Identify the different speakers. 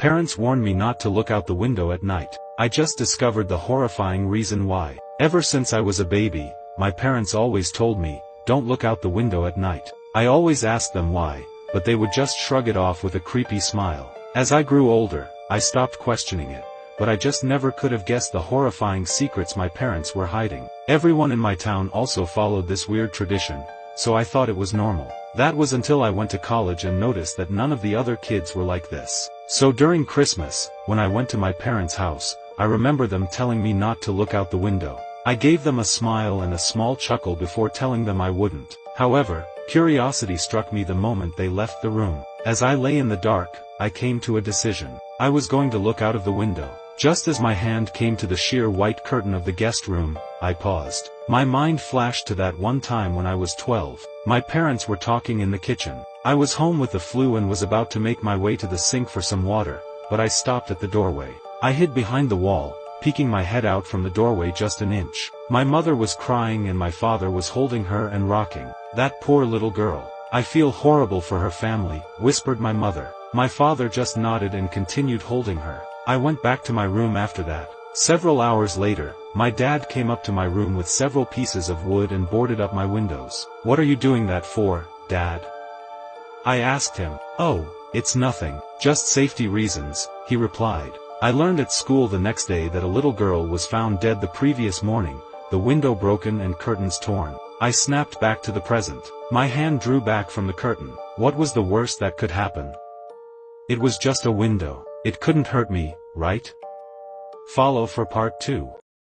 Speaker 1: Parents warned me not to look out the window at night. I just discovered the horrifying reason why. Ever since I was a baby, my parents always told me, don't look out the window at night. I always asked them why, but they would just shrug it off with a creepy smile. As I grew older, I stopped questioning it, but I just never could have guessed the horrifying secrets my parents were hiding. Everyone in my town also followed this weird tradition, so I thought it was normal. That was until I went to college and noticed that none of the other kids were like this. So during Christmas, when I went to my parents' house, I remember them telling me not to look out the window. I gave them a smile and a small chuckle before telling them I wouldn't. However, curiosity struck me the moment they left the room. As I lay in the dark, I came to a decision. I was going to look out of the window. Just as my hand came to the sheer white curtain of the guest room, I paused. My mind flashed to that one time when I was 12. My parents were talking in the kitchen. I was home with the flu and was about to make my way to the sink for some water, but I stopped at the doorway. I hid behind the wall, peeking my head out from the doorway just an inch. My mother was crying and my father was holding her and rocking. That poor little girl. I feel horrible for her family, whispered my mother. My father just nodded and continued holding her. I went back to my room after that. Several hours later, my dad came up to my room with several pieces of wood and boarded up my windows. What are you doing that for, Dad? I asked him. Oh, it's nothing, just safety reasons, he replied. I learned at school the next day that a little girl was found dead the previous morning, the window broken and curtains torn. I snapped back to the present. My hand drew back from the curtain. What was the worst that could happen? It was just a window. It couldn't hurt me, right? Follow for part 2.